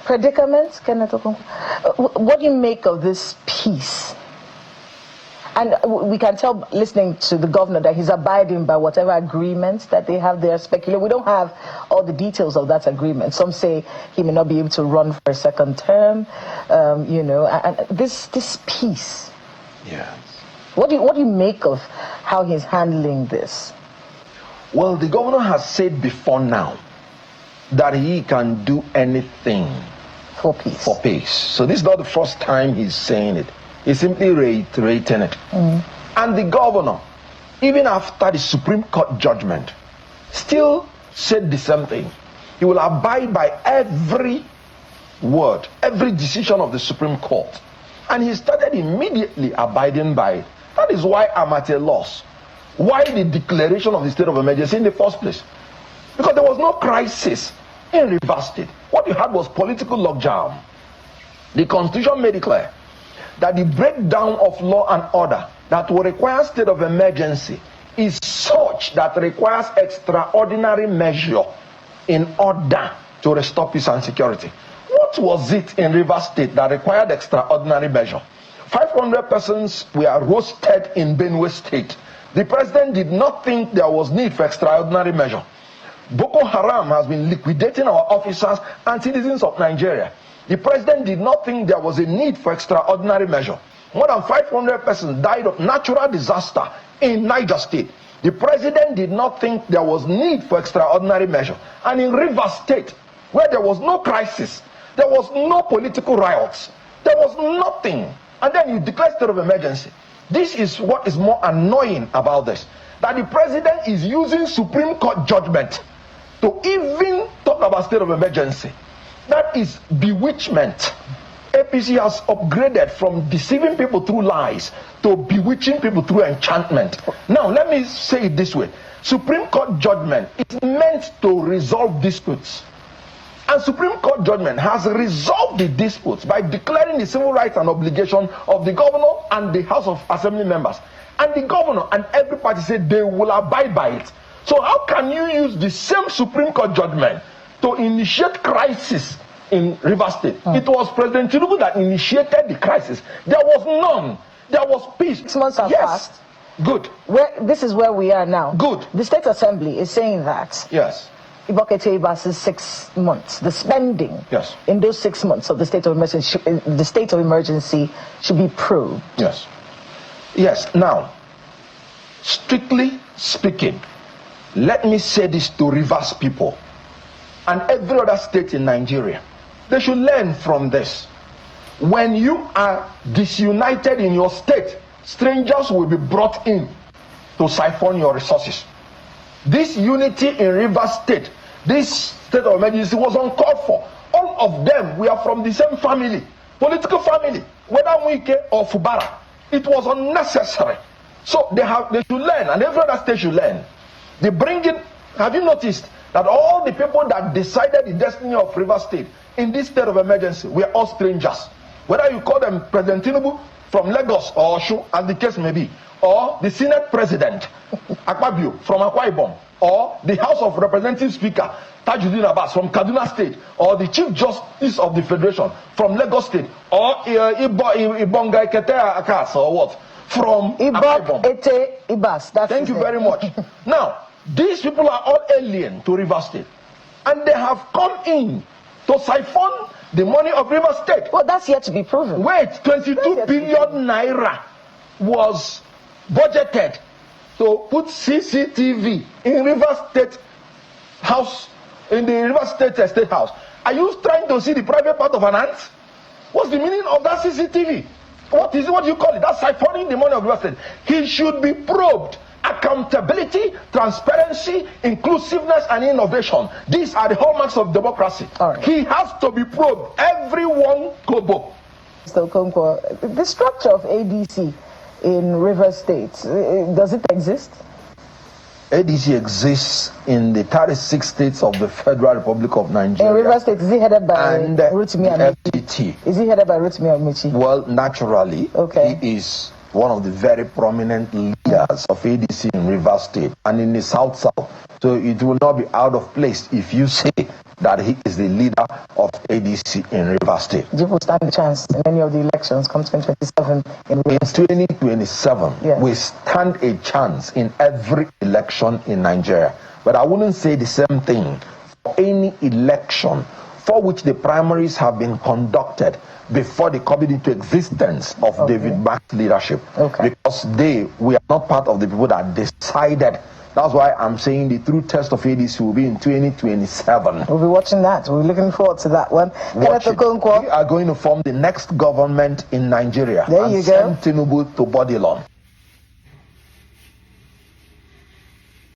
predicament, Kenneth Okonkwo. What do you make of this peace? And we can tell, listening to the governor, that he's abiding by whatever agreements that they have there. We don't have all the details of that agreement. Some say he may not be able to run for a second term, and this peace. Yes. What do you make of how he's handling this? Well, the governor has said before now that he can do anything for peace. For peace. So this is not the first time he's saying it. He's simply reiterating it. And the governor, even after the Supreme Court judgment, still said the same thing. He will abide by every word, every decision of the Supreme Court. And he started immediately abiding by it. That is why I'm at a loss. Why the declaration of the state of emergency in the first place? Because there was no crisis in Rivers State. What you had was political logjam. The Constitution made it clear that the breakdown of law and order that will require state of emergency is such that requires extraordinary measure in order to restore peace and security. What was it in Rivers State that required extraordinary measure? 500 persons were roasted in Benue State. The president did not think there was need for extraordinary measure. Boko Haram has been liquidating our officers and citizens of Nigeria. The president did not think there was a need for extraordinary measure. More than 500 persons died of natural disaster in Niger State. The president did not think there was need for extraordinary measure. And in Rivers State, where there was no crisis, there was no political riots, there was nothing. And then you declare state of emergency. This is what is more annoying about this. That the president is using Supreme Court judgment to even talk about state of emergency. That is bewitchment. APC has upgraded from deceiving people through lies to bewitching people through enchantment. Now, let me say it this way. Supreme Court judgment is meant to resolve disputes. And Supreme Court judgment has resolved the disputes by declaring the civil rights and obligation of the governor and the House of Assembly members. And the governor and every party said they will abide by it. So how can you use the same Supreme Court judgment to initiate crisis in Rivers State? It was President Tinubu that initiated the crisis. There was none. There was peace. 6 months have passed. Good. This is where we are now. Good. The State Assembly is saying that. Yes. Ibok Ibas' 6 months. The spending in those 6 months of the state of emergency should be proved. Yes. Yes. Now, strictly speaking, let me say this to Rivers people and every other state in Nigeria. They should learn from this. When you are disunited in your state, strangers will be brought in to siphon your resources. This unity in Rivers State, this state of emergency was uncalled for. All of them were from the same family, political family, whether Wike or Fubara. It was unnecessary. So they should learn, and every other state should learn. They bring in, have you noticed that all the people that decided the destiny of Rivers State in this state of emergency were all strangers? Whether you call them President Tinubu from Lagos or Oshu, as the case may be, or the Senate President Akpabio from Akwa Ibom, or the House of Representatives Speaker Tajuddin Abbas from Kaduna State, or the Chief Justice of the Federation from Lagos State, or Ibonga Kete Akas, or what? From Ibok Ibas. Thank you very much. Now, these people are all alien to Rivers State, and they have come in to siphon the money of Rivers State. Well, that's yet to be proven. Wait, 22 billion naira was budgeted to put CCTV in Rivers State House, in the Rivers State State House. Are you trying to see the private part of an ant? What's the meaning of that CCTV? What is it? What do you call it? That's siphoning the money of Rivers State. He should be probed. Accountability, transparency, inclusiveness, and innovation. These are the hallmarks of democracy. Right. He has to be probed. Everyone kobo. Mr. Okonkwo, the structure of ADC in Rivers State, does it exist? ADC exists in the 36 states of the Federal Republic of Nigeria. In Rivers State, is it headed by Rotimi FDT. Is he headed by Rotimi Amici? Well, naturally, he is one of the very prominent leaders of ADC in Rivers State and in the South. So it will not be out of place if you say that he is the leader of ADC in Rivers State. Do you stand a chance in any of the elections come 2027? In 2027, yes, we stand a chance in every election in Nigeria. But I wouldn't say the same thing for any election for which the primaries have been conducted before the coming into existence of David Mark's leadership. Because we are not part of the people that decided. That's why I'm saying the true test of ADC will be in 2027. We'll be watching that. We're looking forward to that one. Kenneth Okonkwo. We are going to form the next government in Nigeria. There you go. Send Tinubu to Bodilon.